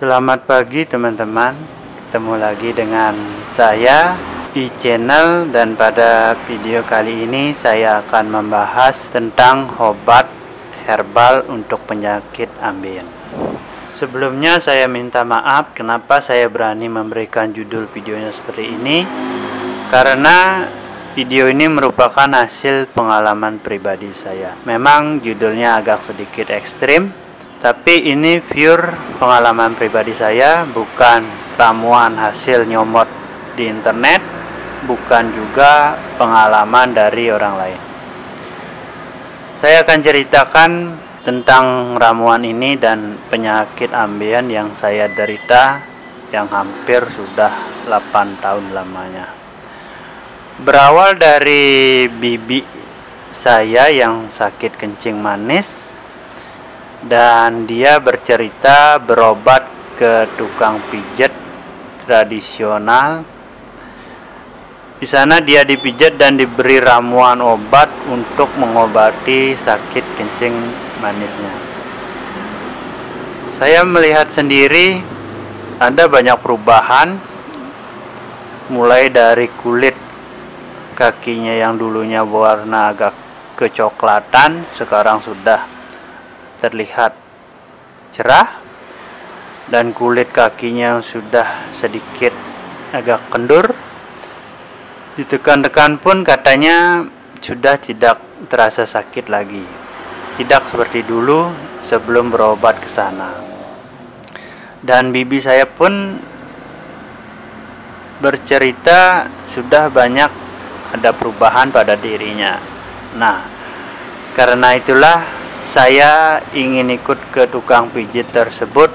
Selamat pagi teman-teman, ketemu lagi dengan saya di channel, dan pada video kali ini saya akan membahas tentang obat herbal untuk penyakit ambeien. Sebelumnya saya minta maaf kenapa saya berani memberikan judul videonya seperti ini, karena video ini merupakan hasil pengalaman pribadi saya. Memang judulnya agak sedikit ekstrim, tapi ini pure pengalaman pribadi saya, bukan ramuan hasil nyomot di internet, bukan juga pengalaman dari orang lain. Saya akan ceritakan tentang ramuan ini dan penyakit ambeien yang saya derita, yang hampir sudah 8 tahun lamanya. Berawal dari bibi saya yang sakit kencing manis, dan dia bercerita berobat ke tukang pijat tradisional. Di sana dia dipijat dan diberi ramuan obat untuk mengobati sakit kencing manisnya. Saya melihat sendiri ada banyak perubahan, mulai dari kulit kakinya yang dulunya warna agak kecoklatan, sekarang sudah terlihat cerah, dan kulit kakinya sudah sedikit agak kendur. Ditekan-tekan pun katanya sudah tidak terasa sakit lagi, tidak seperti dulu sebelum berobat ke sana. Dan bibi saya pun bercerita sudah banyak ada perubahan pada dirinya. Nah, karena itulah saya ingin ikut ke tukang pijit tersebut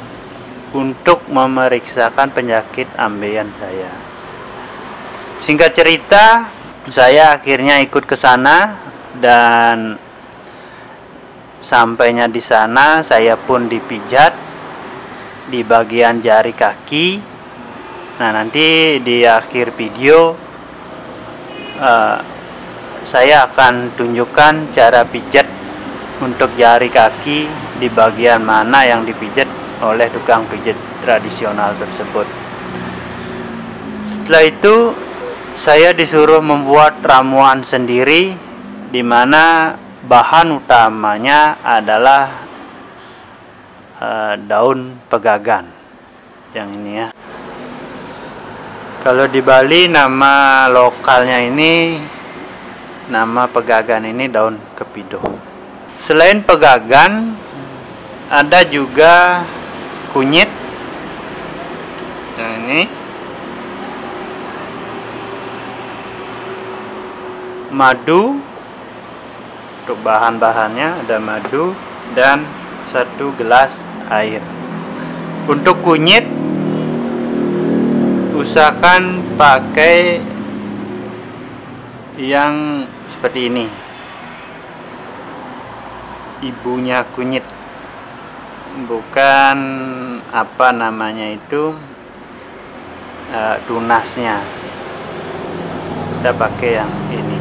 untuk memeriksakan penyakit ambeien saya. Singkat cerita, saya akhirnya ikut ke sana, dan sampainya di sana saya pun dipijat di bagian jari kaki. Nah, nanti di akhir video saya akan tunjukkan cara pijat untuk jari kaki di bagian mana yang dipijat oleh tukang pijat tradisional tersebut. Setelah itu saya disuruh membuat ramuan sendiri, di mana bahan utamanya adalah daun pegagan yang ini ya. Kalau di Bali nama lokalnya ini, nama pegagan ini daun kepido. Selain pegagan, ada juga kunyit yang ini, madu. Untuk bahan-bahannya ada madu dan 1 gelas air. Untuk kunyit, usahakan pakai yang seperti ini, ibunya kunyit, bukan apa namanya itu, tunasnya. Kita pakai yang ini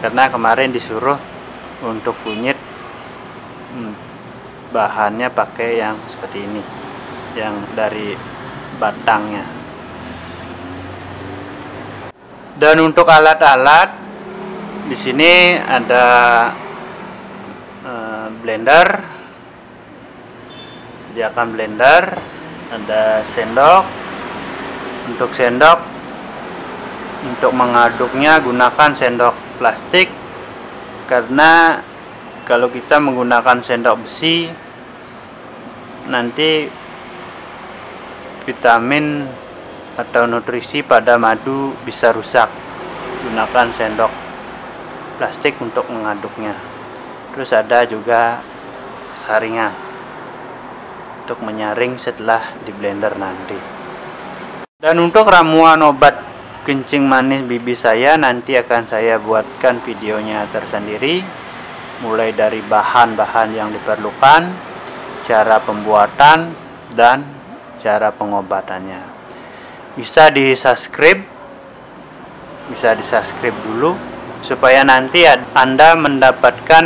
karena kemarin disuruh untuk kunyit bahannya pakai yang seperti ini, yang dari batangnya. Dan untuk alat-alat, di sini ada blender, sediakan blender, ada sendok. Untuk sendok, untuk mengaduknya gunakan sendok plastik, karena kalau kita menggunakan sendok besi nanti vitamin atau nutrisi pada madu bisa rusak. Gunakan sendok plastik untuk mengaduknya. Terus ada juga saringan untuk menyaring setelah di blender nanti. Dan untuk ramuan obat kencing manis bibi saya, nanti akan saya buatkan videonya tersendiri, mulai dari bahan-bahan yang diperlukan, cara pembuatan, dan cara pengobatannya. Bisa di subscribe dulu supaya nanti Anda mendapatkan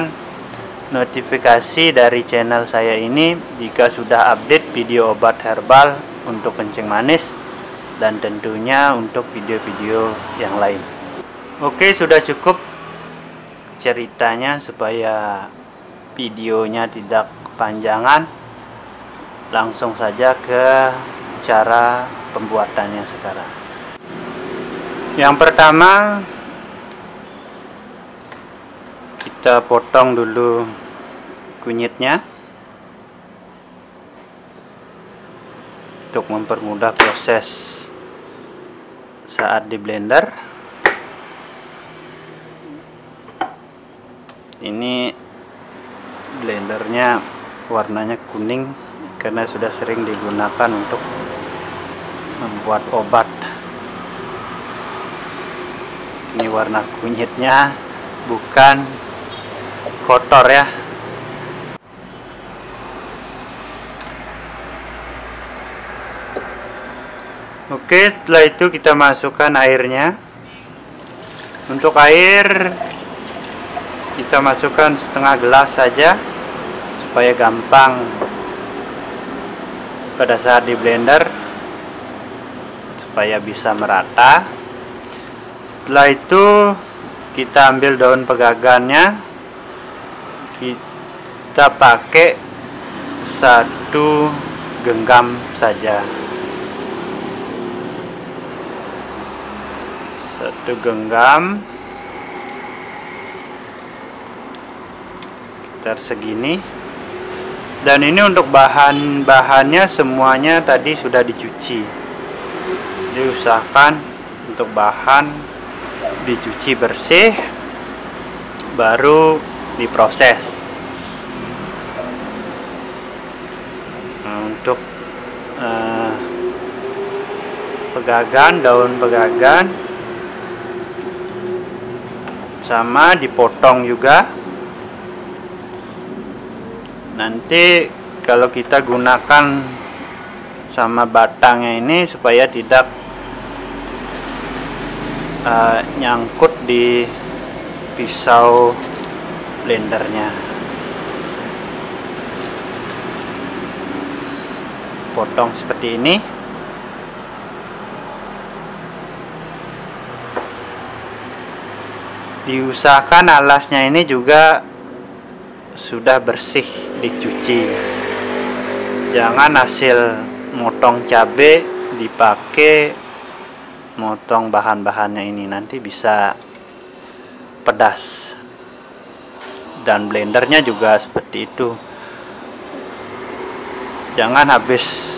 notifikasi dari channel saya ini jika sudah update video obat herbal untuk kencing manis dan tentunya untuk video-video yang lain. Oke, sudah cukup ceritanya supaya videonya tidak kepanjangan. Langsung saja ke cara pembuatannya sekarang. Yang pertama, kita potong dulu kunyitnya untuk mempermudah proses saat di blender. Ini blendernya warnanya kuning karena sudah sering digunakan untuk membuat obat. Ini warna kunyitnya bukan kotor ya. Oke, setelah itu kita masukkan airnya. Untuk air kita masukkan setengah gelas saja supaya gampang pada saat di blender, supaya bisa merata. Setelah itu kita ambil daun pegagannya, kita pakai 1 genggam saja. 1 genggam sekitar segini. Dan ini untuk bahan-bahannya semuanya tadi sudah dicuci. Jadi usahakan untuk bahan dicuci bersih baru diproses. Nah, untuk pegagan, daun pegagan sama dipotong juga. Nanti kalau kita gunakan sama batangnya ini supaya tidak nyangkut di pisau blendernya. Potong seperti ini. Diusahakan alasnya ini juga sudah bersih dicuci. Jangan hasil motong cabai dipakai motong bahan-bahannya ini, nanti bisa pedas. Dan blendernya juga seperti itu. Jangan habis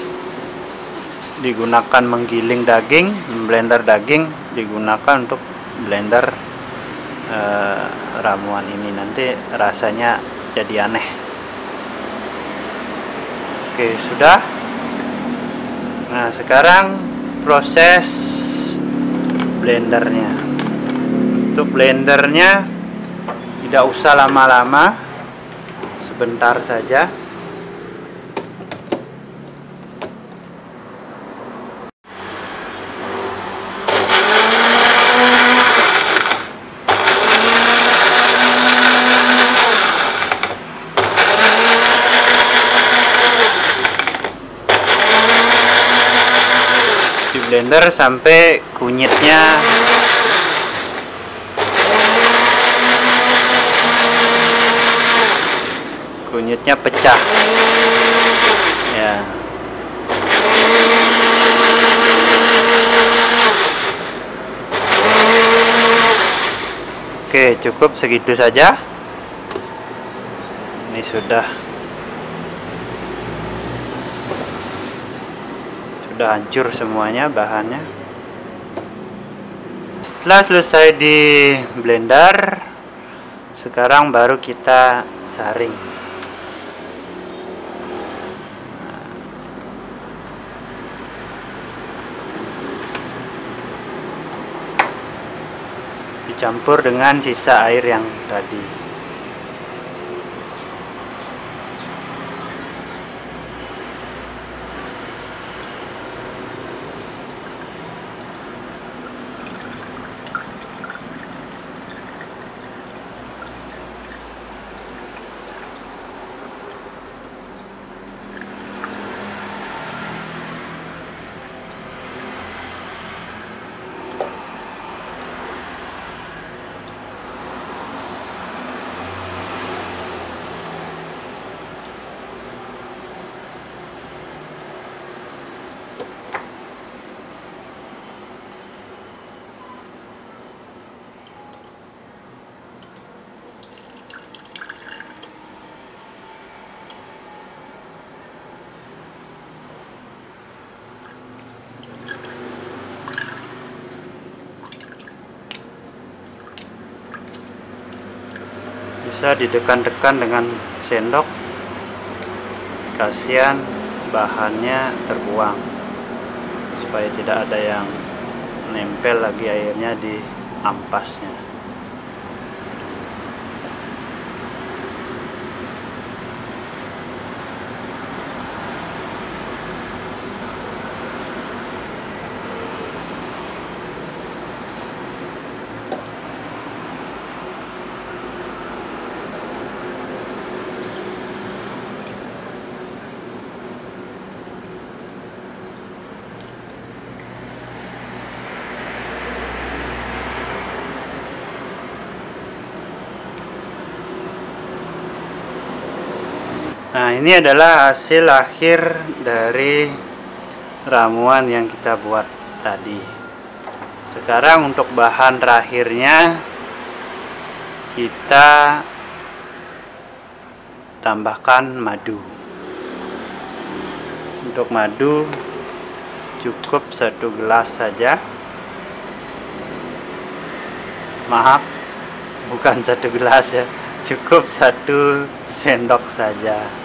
digunakan menggiling daging, blender daging digunakan untuk blender ramuan ini, nanti rasanya jadi aneh. Oke, sudah. Nah, sekarang proses blendernya. Untuk blendernya tidak usah lama-lama, sebentar saja. Blender sampai kunyitnya pecah ya. Oke, cukup segitu saja. Ini sudah hancur semuanya bahannya. Setelah selesai di blender, sekarang baru kita saring. Dicampur dengan sisa air yang tadi. bisa ditekan-tekan dengan sendok, kasihan bahannya terbuang, supaya tidak ada yang nempel lagi airnya di ampasnya. Nah, ini adalah hasil akhir dari ramuan yang kita buat tadi. Sekarang untuk bahan terakhirnya kita tambahkan madu. Untuk madu cukup 1 gelas saja. Maaf, bukan 1 gelas ya, cukup 1 sendok saja.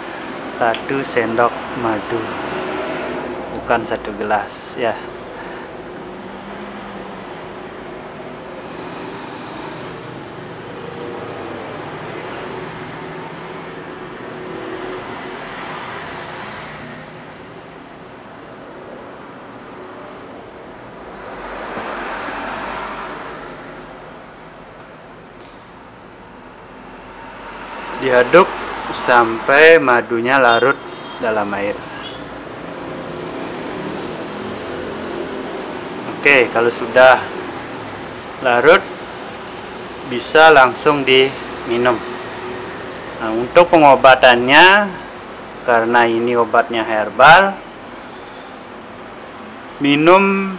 1 sendok madu, bukan 1 gelas ya. Diaduk sampai madunya larut dalam air. Oke, kalau sudah larut bisa langsung diminum. Nah, untuk pengobatannya, karena ini obatnya herbal, minum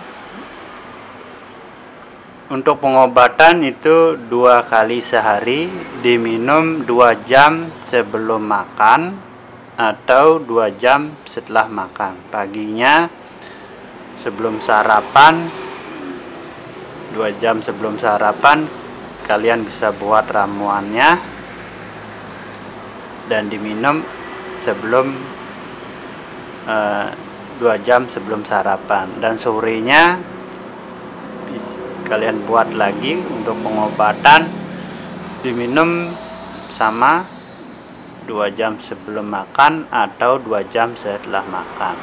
untuk pengobatan itu 2 kali sehari, diminum 2 jam sebelum makan atau 2 jam setelah makan. Paginya sebelum sarapan, 2 jam sebelum sarapan kalian bisa buat ramuannya dan diminum sebelum 2 jam sebelum sarapan, dan sorenya kalian buat lagi untuk pengobatan, diminum sama 2 jam sebelum makan atau 2 jam setelah makan.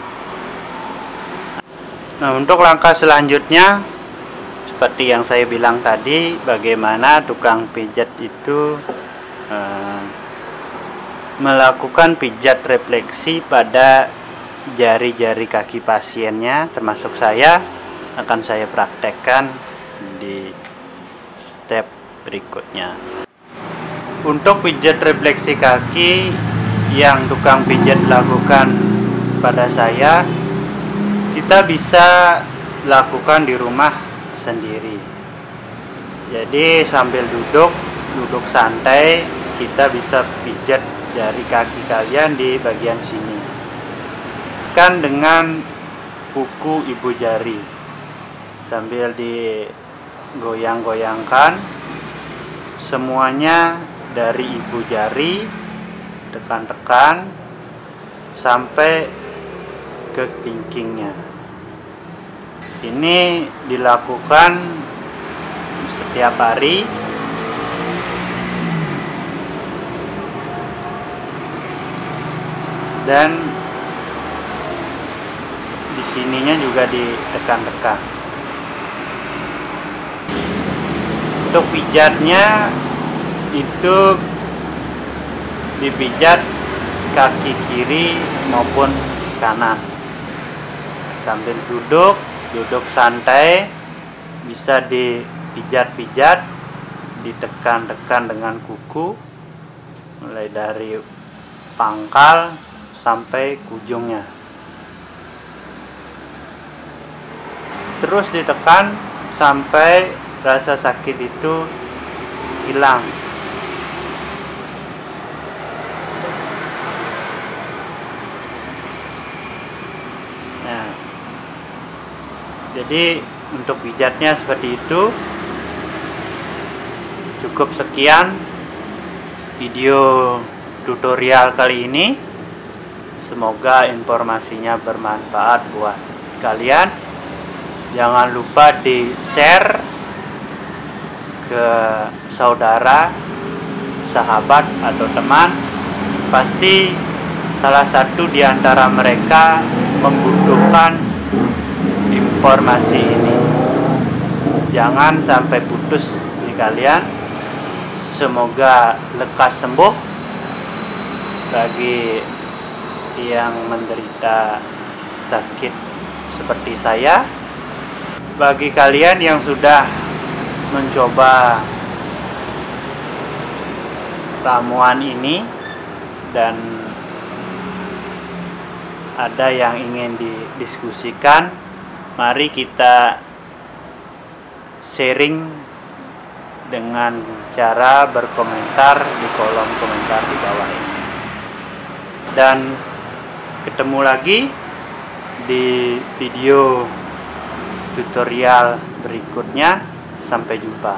Nah, untuk langkah selanjutnya seperti yang saya bilang tadi, bagaimana tukang pijat itu melakukan pijat refleksi pada jari-jari kaki pasiennya, termasuk saya, akan saya praktekkan di step berikutnya. Untuk pijat refleksi kaki yang tukang pijat lakukan pada saya, kita bisa lakukan di rumah sendiri. Jadi sambil duduk santai, kita bisa pijat jari kaki kalian di bagian sini. Kan dengan kuku ibu jari, sambil digoyang-goyangkan semuanya dari ibu jari, tekan-tekan sampai ke kelingkingnya. Ini dilakukan setiap hari. Dan di sininya juga ditekan-tekan. Untuk pijatnya itu dipijat kaki kiri maupun kanan. Sambil duduk santai, bisa dipijat-pijat, ditekan-tekan dengan kuku mulai dari pangkal sampai ke ujungnya. Terus ditekan sampai rasa sakit itu hilang. Nah, jadi untuk pijatnya seperti itu. Cukup sekian. video tutorial kali ini. Semoga informasinya bermanfaat buat kalian. Jangan lupa di-share ke saudara, sahabat, atau teman. Pasti salah satu di antara mereka membutuhkan informasi ini. Jangan sampai putus di kalian. Semoga lekas sembuh bagi yang menderita sakit seperti saya. Bagi kalian yang sudah mencoba ramuan ini dan ada yang ingin didiskusikan, mari kita sharing dengan cara berkomentar di kolom komentar di bawah ini. Dan ketemu lagi di video tutorial berikutnya. Sampai jumpa.